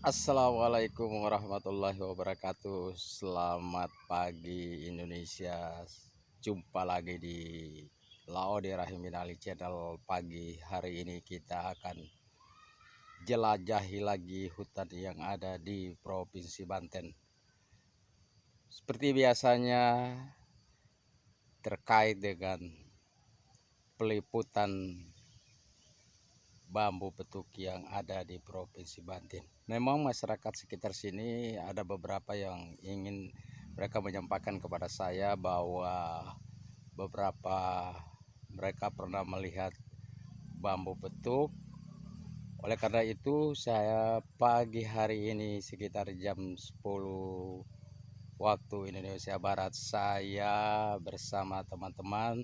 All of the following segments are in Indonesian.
Assalamualaikum warahmatullahi wabarakatuh. Selamat pagi Indonesia. Jumpa lagi di Laode Rahimin Ali Channel. Pagi hari ini kita akan jelajahi lagi hutan yang ada di Provinsi Banten. Seperti biasanya terkait dengan peliputan bambu betuk yang ada di Provinsi Banten. Memang masyarakat sekitar sini ada beberapa yang ingin mereka menyampaikan kepada saya bahwa beberapa mereka pernah melihat bambu betuk. Oleh karena itu saya pagi hari ini sekitar jam 10 waktu Indonesia Barat, saya bersama teman-teman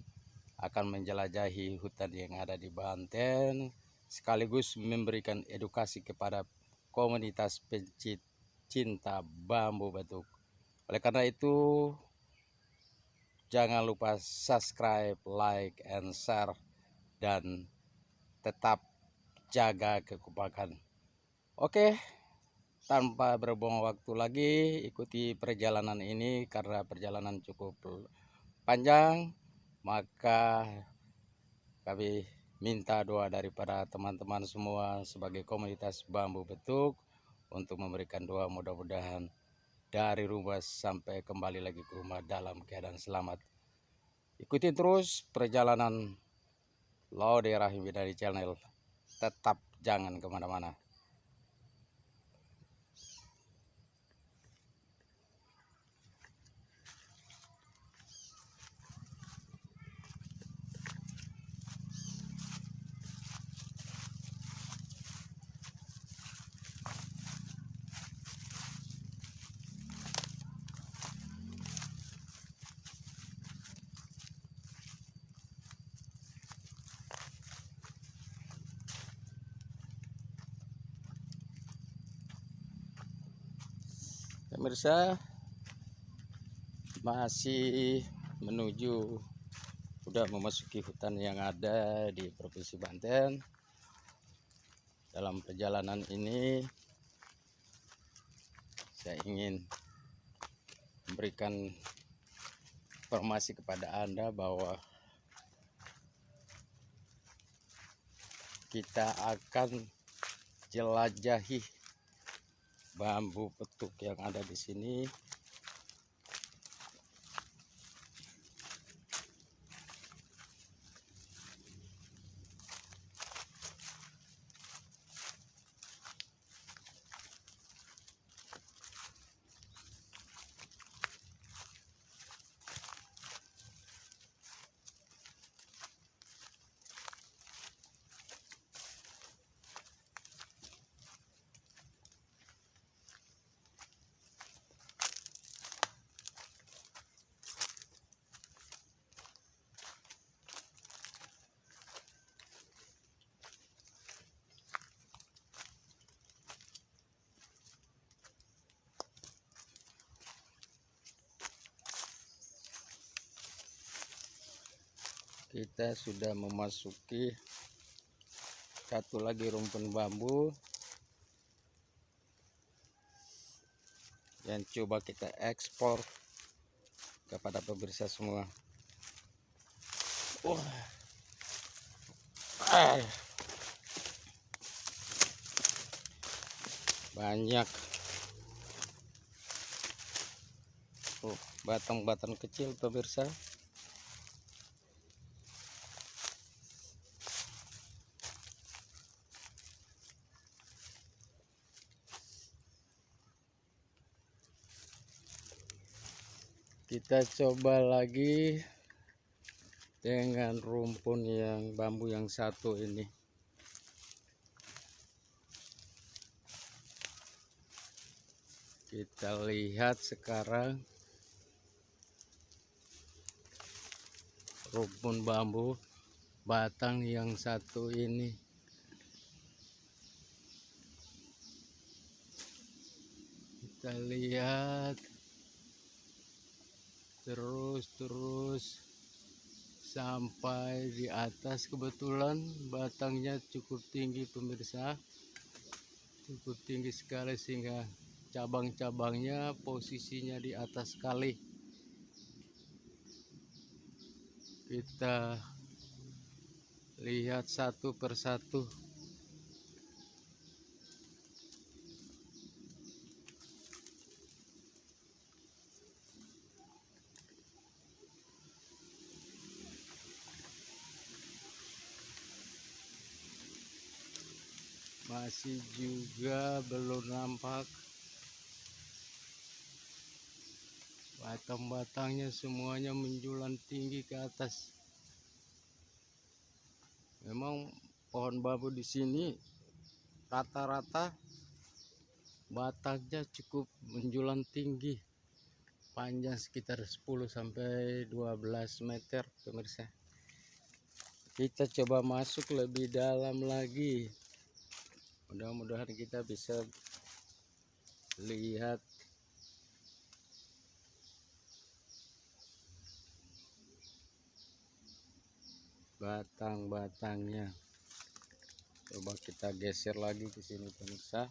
akan menjelajahi hutan yang ada di Banten, sekaligus memberikan edukasi kepada komunitas pencinta bambu betuk. Oleh karena itu, jangan lupa subscribe, like, and share, dan tetap jaga kekompakan. Oke, tanpa berbuang waktu lagi, ikuti perjalanan ini karena perjalanan cukup panjang. Maka kami minta doa daripada teman-teman semua sebagai komunitas bambu betuk untuk memberikan doa, mudah-mudahan dari rumah sampai kembali lagi ke rumah dalam keadaan selamat. Ikuti terus perjalanan Laode Rahimin Ali Channel. Tetap jangan kemana-mana. Pemirsa, masih menuju, sudah memasuki hutan yang ada di Provinsi Banten. Dalam perjalanan ini saya ingin memberikan informasi kepada Anda bahwa kita akan jelajahi bambu betuk yang ada di sini. Kita sudah memasuki satu lagi rumpun bambu yang coba kita ekspor kepada pemirsa semua. Banyak batang-batang kecil pemirsa. Kita coba lagi dengan rumpun yang bambu yang satu ini. Kita lihat sekarang rumpun bambu batang yang satu ini. Kita lihat terus sampai di atas. Kebetulan batangnya cukup tinggi pemirsa. cukup tinggi sekali sehingga cabang-cabangnya posisinya di atas kali. Kita lihat satu persatu. Masih juga belum nampak batang-batangnya, semuanya menjulang tinggi ke atas. Memang pohon bambu di sini rata-rata batangnya cukup menjulang tinggi, panjang sekitar 10 sampai 12 meter pemirsa. Kita coba masuk lebih dalam lagi. Mudah-mudahan kita bisa lihat batang-batangnya. Coba kita geser lagi ke sini pemirsa.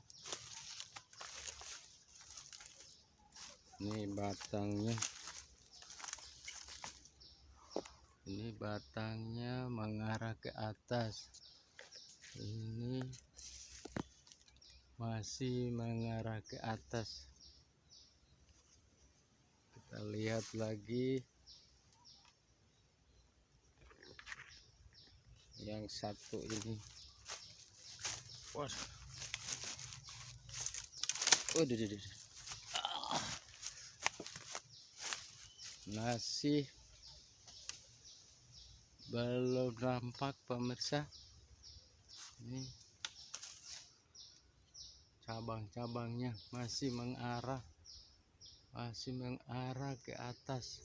Ini batangnya. Ini batangnya mengarah ke atas. Ini masih mengarah ke atas. Kita lihat lagi yang satu ini. Waduh. Masih belum nampak pemirsa. Ini cabang-cabangnya masih mengarah ke atas.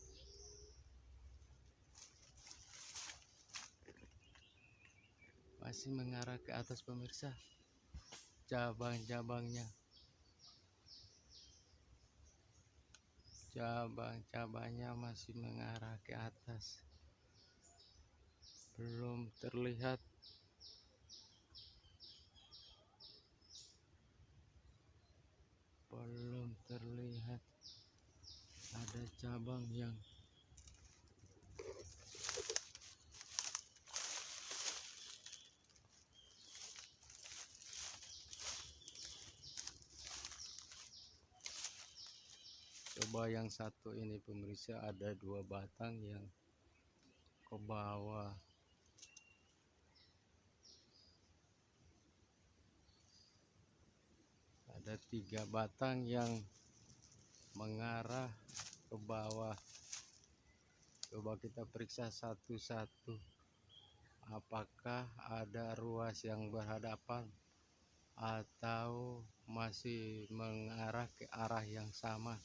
Masih mengarah ke atas pemirsa, cabang-cabangnya masih mengarah ke atas. Belum terlihat ada cabang yang coba yang satu ini pemirsa, ada 2 batang yang ke bawah. Ada 3 batang yang mengarah ke bawah. Coba kita periksa satu-satu. Apakah ada ruas yang berhadapan atau masih mengarah ke arah yang sama?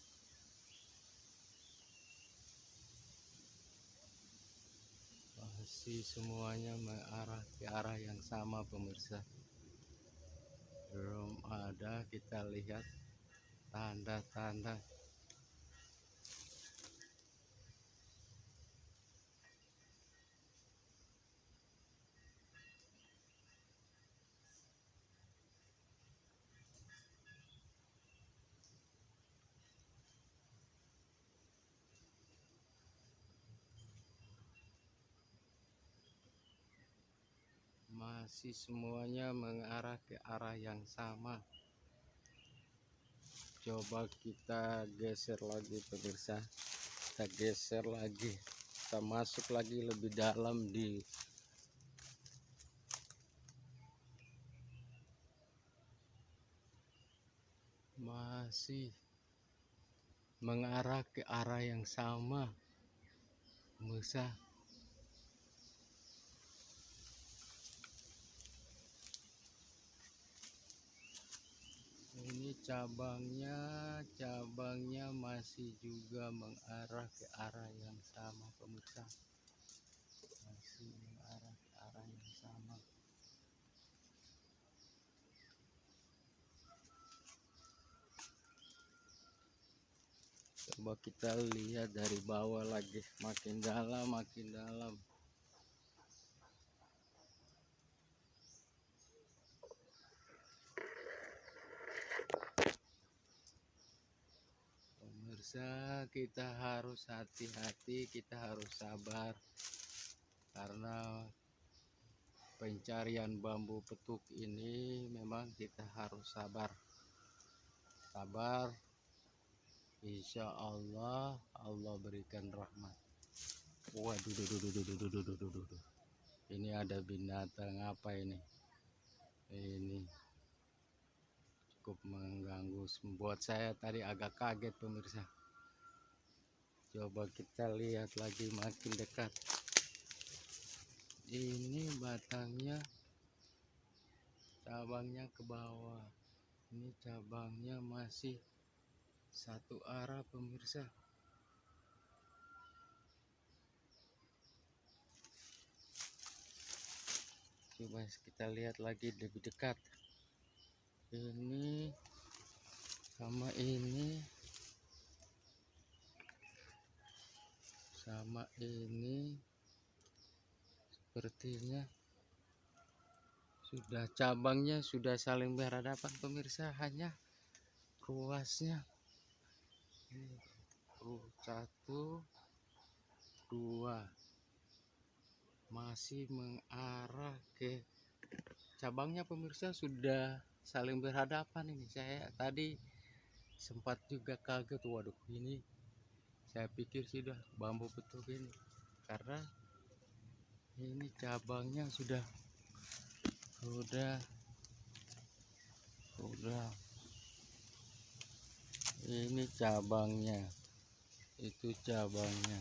Masih semuanya mengarah ke arah yang sama pemirsa. Belum ada kita lihat tanda-tanda. Masih semuanya mengarah ke arah yang sama. Coba kita geser lagi pemirsa. Kita geser lagi. Kita masuk lagi lebih dalam di masih mengarah ke arah yang sama pemirsa. Ini cabangnya masih juga mengarah ke arah yang sama pemirsa. Masih mengarah ke arah yang sama. Coba kita lihat dari bawah lagi, makin dalam. pemirsa, kita harus hati-hati, kita harus sabar karena pencarian bambu petuk ini memang kita harus sabar. Insya Allah Allah berikan rahmat. Waduh, ini ada binatang apa ini? Ini cukup mengganggu, membuat saya tadi agak kaget pemirsa. Coba kita lihat lagi makin dekat. Ini batangnya, cabangnya ke bawah. Ini cabangnya masih satu arah pemirsa. Coba kita lihat lagi lebih dekat. Ini sama ini, sepertinya sudah, cabangnya sudah saling berhadapan pemirsa, hanya ruasnya ini satu dua masih mengarah ke cabangnya pemirsa, sudah saling berhadapan. Ini saya tadi sempat juga kaget, waduh, ini saya pikir sudah bambu petuk ini, karena ini cabangnya sudah ini cabangnya, itu cabangnya,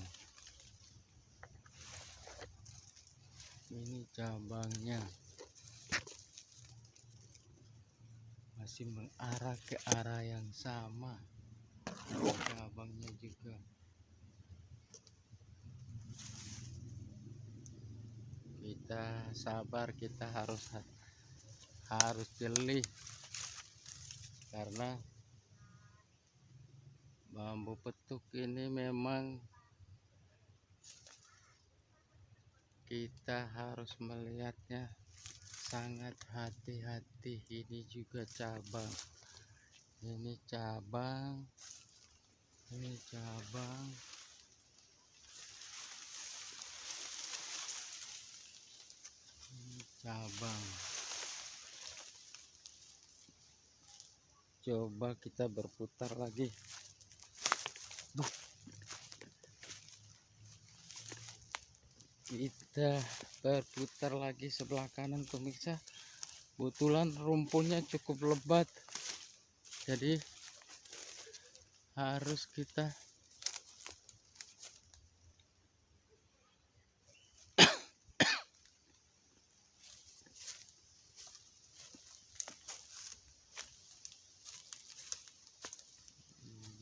ini cabangnya masih mengarah ke arah yang sama. Cabangnya juga kita sabar, kita harus jeli karena bambu petuk ini memang kita harus melihatnya sangat hati-hati. Ini juga cabang, ini cabang, ini cabang, ini cabang. Coba kita berputar lagi. Kita berputar lagi sebelah kanan pemirsa. Kebetulan rumputnya cukup lebat, jadi harus kita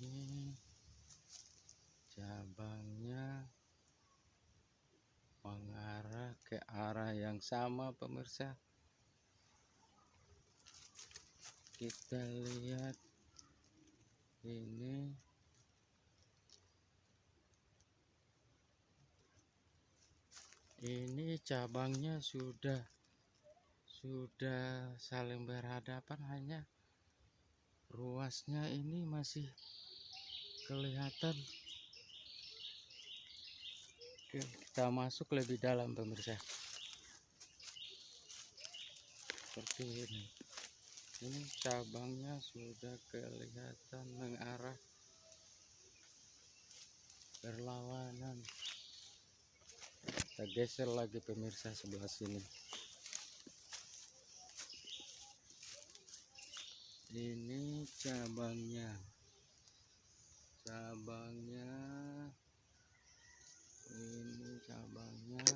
ini cabangnya mengarah ke arah yang sama pemirsa. Kita lihat ini cabangnya sudah saling berhadapan, hanya ruasnya ini masih kelihatan. Kita masuk lebih dalam pemirsa, seperti ini cabangnya sudah kelihatan mengarah berlawanan. Kita geser lagi pemirsa sebelah sini. Ini cabangnya, ini cabangnya,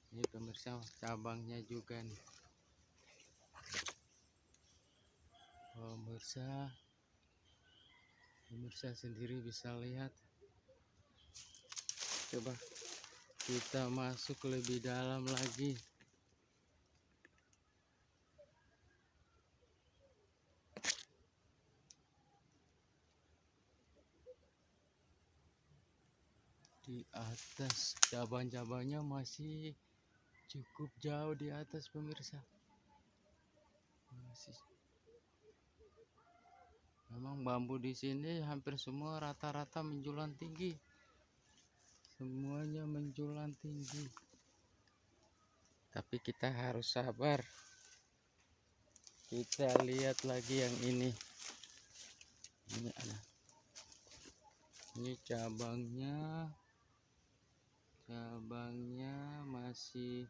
ini pemirsa cabangnya juga nih. Pemirsa sendiri bisa lihat. Coba kita masuk lebih dalam lagi. Di atas, cabang-cabangnya masih cukup jauh di atas pemirsa. Memang bambu di sini hampir semua rata-rata menjulang tinggi. Semuanya menjulang tinggi. Tapi kita harus sabar. Kita lihat lagi yang ini. Ini ada. Ini cabangnya masih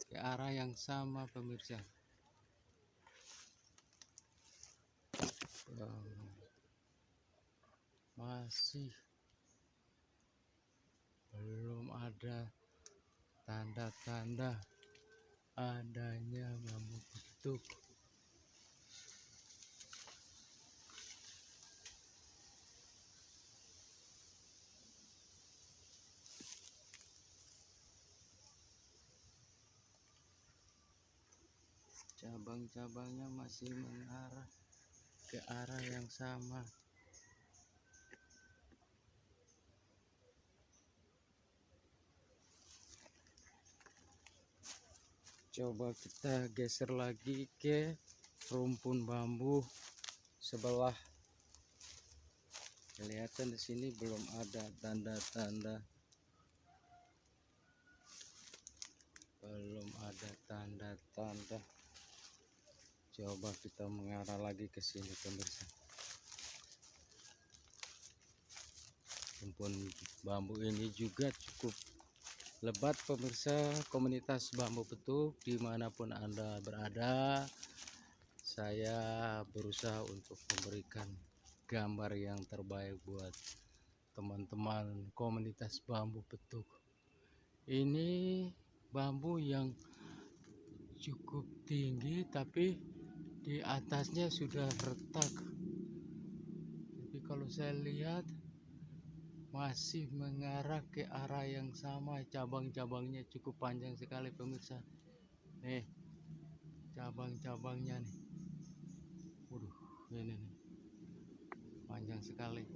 ke arah yang sama pemirsa. Masih belum ada tanda-tanda adanya bambu petuk. Cabang-cabangnya masih mengarah ke arah yang sama. Coba kita geser lagi ke rumpun bambu sebelah. Kelihatan di sini belum ada tanda-tanda. Belum ada tanda-tanda. Coba kita mengarah lagi ke sini pemirsa. Rumpun bambu ini juga cukup lebat pemirsa. Komunitas bambu petuk dimanapun Anda berada, saya berusaha untuk memberikan gambar yang terbaik buat teman-teman komunitas bambu petuk. Ini bambu yang cukup tinggi tapi di atasnya sudah retak. Tapi kalau saya lihat masih mengarah ke arah yang sama. Cabang-cabangnya cukup panjang sekali pemirsa. Nih cabang-cabangnya nih. Waduh, ini nih panjang sekali.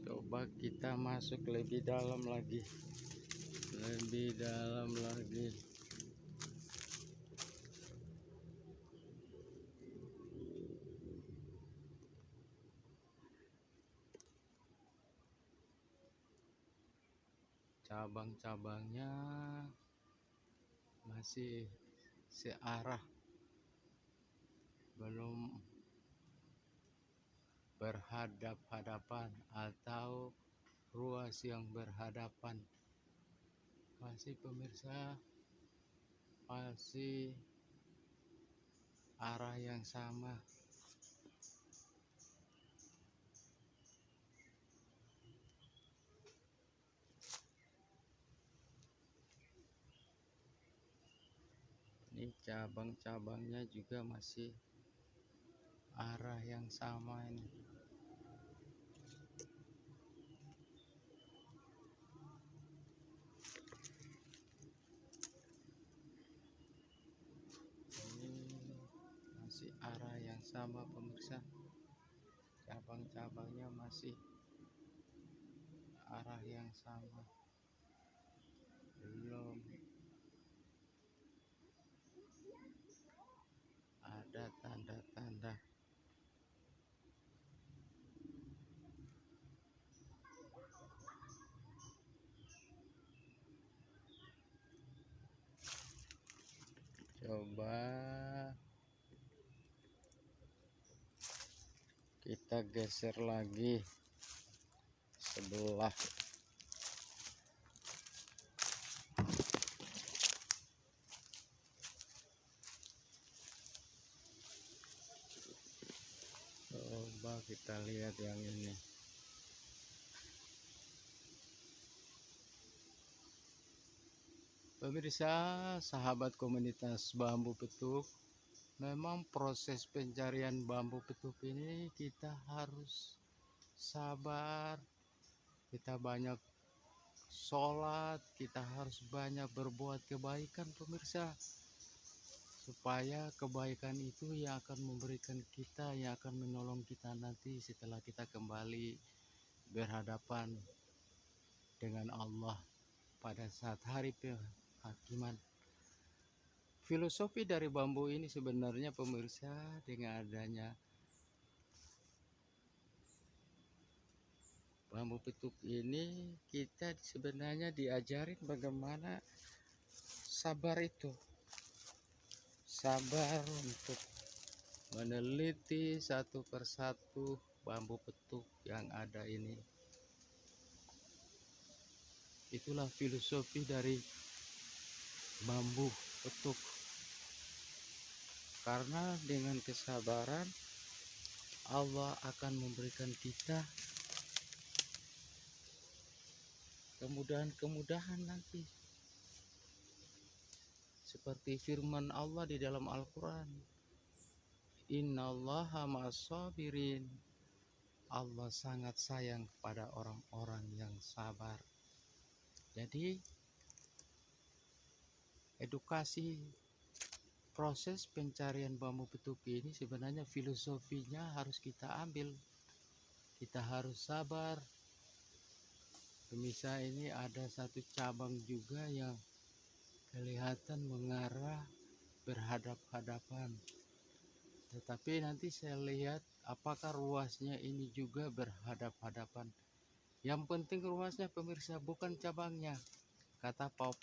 Coba kita masuk lebih dalam lagi. Lebih dalam lagi. Cabang-cabangnya masih searah, belum berhadap-hadapan atau ruas yang berhadapan. Masih pemirsa, masih arah yang sama. Ini cabang-cabangnya juga masih arah yang sama ini. Ini masih arah yang sama pemirsa. Cabang-cabangnya masih arah yang sama. Belum ada tanda-tanda. Coba kita geser lagi sebelah. Coba kita lihat yang ini. Pemirsa, sahabat komunitas bambu petuk, memang proses pencarian bambu petuk ini kita harus sabar, kita banyak sholat, kita harus banyak berbuat kebaikan pemirsa, supaya kebaikan itu yang akan memberikan kita, yang akan menolong kita nanti setelah kita kembali berhadapan dengan Allah pada saat hari penghakiman filosofi dari bambu ini sebenarnya pemirsa, dengan adanya bambu petuk ini kita sebenarnya diajarin bagaimana sabar itu. Sabar untuk meneliti satu persatu bambu petuk yang ada ini. Itulah filosofi dari bambu petuk. Karena dengan kesabaran Allah akan memberikan kita kemudahan-kemudahan nanti. Seperti firman Allah di dalam Al-Quran, Innallaha ma'as-sabirin. Allah sangat sayang kepada orang-orang yang sabar. Jadi edukasi proses pencarian bambu petuk ini sebenarnya filosofinya harus kita ambil. Kita harus sabar. Pemirsa, ini ada satu cabang juga yang kelihatan mengarah berhadap-hadapan. Tetapi nanti saya lihat apakah ruasnya ini juga berhadap-hadapan. Yang penting ruasnya pemirsa, bukan cabangnya, kata Pak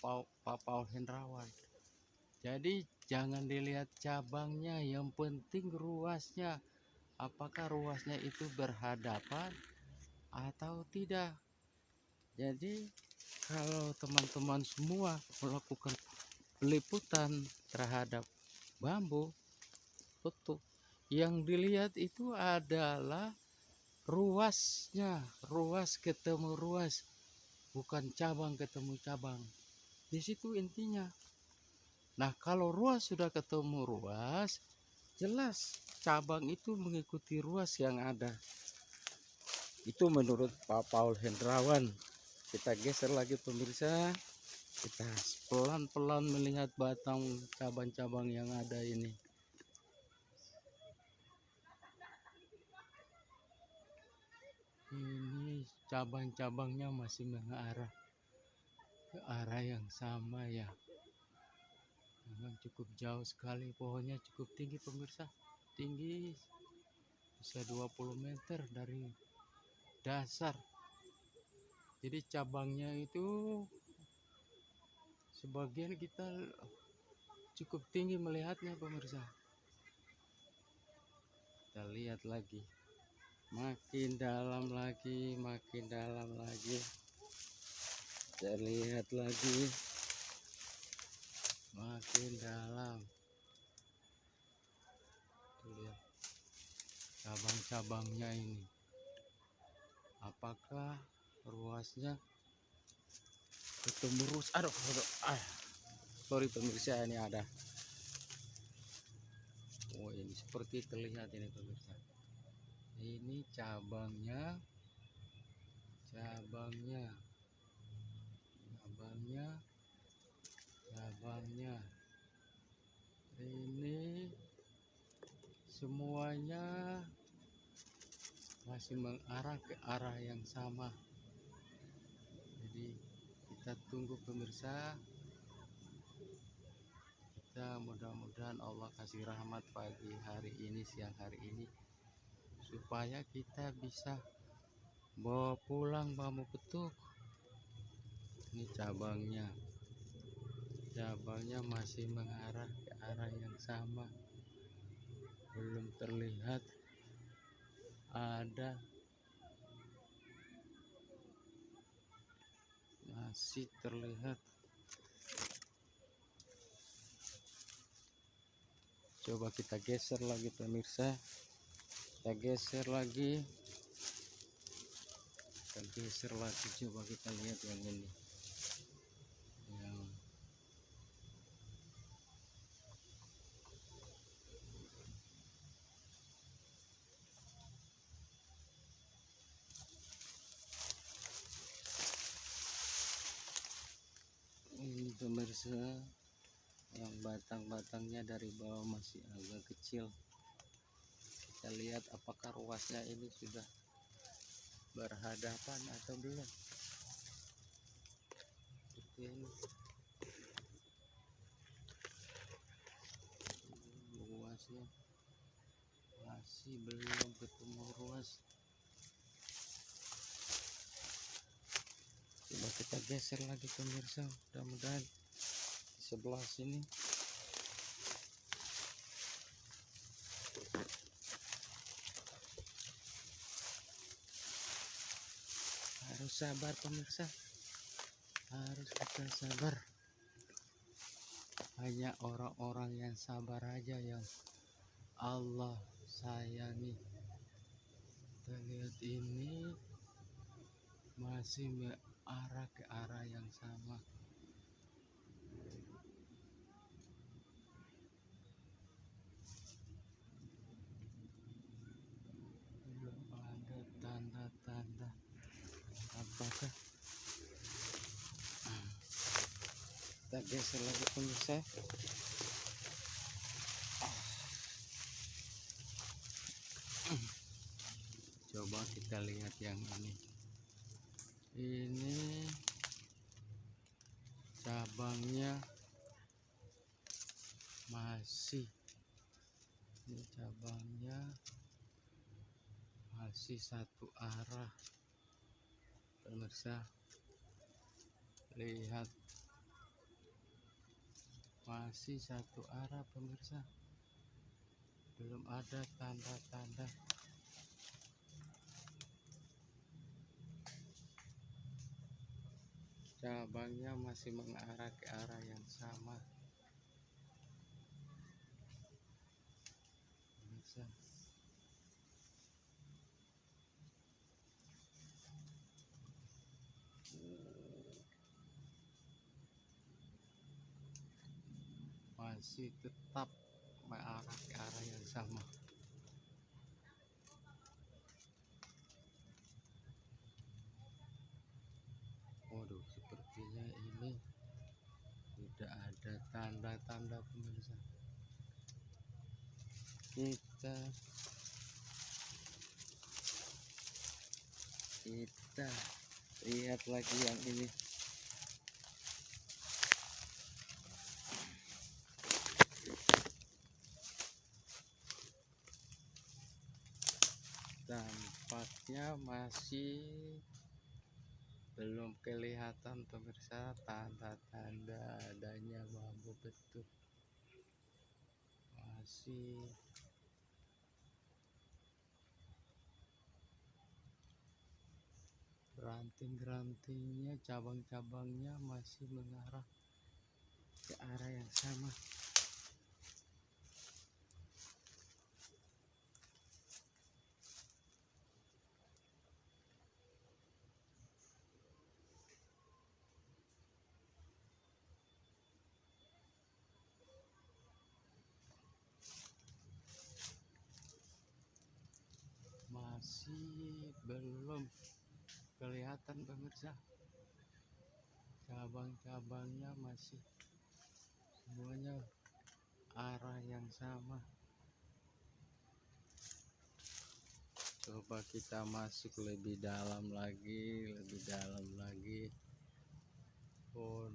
Paul Hendrawan. Jadi jangan dilihat cabangnya, yang penting ruasnya. Apakah ruasnya itu berhadapan atau tidak. Jadi kalau teman-teman semua melakukan peliputan terhadap bambu petuk, yang dilihat itu adalah ruasnya, ruas ketemu ruas, bukan cabang ketemu cabang. Di situ intinya. Nah, kalau ruas sudah ketemu ruas, jelas cabang itu mengikuti ruas yang ada. Itu menurut Pak Paul Hendrawan. Kita geser lagi pemirsa. Kita pelan-pelan melihat batang cabang-cabang yang ada ini. Ini cabang-cabangnya masih mengarah ke arah yang sama ya. Memang cukup jauh sekali, pohonnya cukup tinggi pemirsa. Tinggi bisa 20 meter dari dasar. Jadi cabangnya itu sebagian kita cukup tinggi melihatnya pemirsa. Kita lihat lagi, makin dalam lagi, makin dalam lagi. Kita lihat lagi, makin dalam. Lihat cabang-cabangnya ini, apakah ruasnya ketemu ruas. Sorry pemirsa, ini ada. Oh, ini seperti terlihat ini pemirsa. Ini cabangnya ini semuanya masih mengarah ke arah yang sama. Jadi kita tunggu pemirsa. Kita mudah-mudahan Allah kasih rahmat pagi hari ini, siang hari ini, supaya kita bisa bawa pulang bambu petuk. Ini cabangnya masih mengarah ke arah yang sama. Belum terlihat ada, masih terlihat. Coba kita geser lagi pemirsa. Kita geser lagi. Coba kita lihat yang ini. Ini pemirsa, yang batang-batangnya dari bawah masih agak kecil. Kita lihat apakah ruasnya ini sudah berhadapan atau belum. Seperti ini. masih belum ketemu ruas. Coba kita geser lagi pemirsa, mudah-mudahan di sebelah sini. Harus sabar pemirsa, harus kita sabar. Hanya orang-orang yang sabar aja yang Allah sayangi. Kita lihat ini masih mengarah ke arah yang sama. Belum ada tanda-tanda apakah. Kita geser lagi pemirsa. Coba kita lihat yang ini cabangnya masih, ini cabangnya masih satu arah pemirsa. Lihat, masih satu arah pemirsa, belum ada tanda-tanda. Cabangnya masih mengarah ke arah yang sama pemirsa. Masih tetap mengarah ke arah yang sama. Waduh, sepertinya ini tidak ada tanda-tanda pemirsa. Kita lihat lagi yang ini. Tampaknya masih belum kelihatan pemirsa tanda-tanda adanya bambu betuk. Masih ranting-rantingnya, cabang-cabangnya masih mengarah ke arah yang sama. Masih belum kelihatan pemirsa, cabang-cabangnya masih semuanya arah yang sama. Coba kita masuk lebih dalam lagi, lebih dalam lagi. Oh,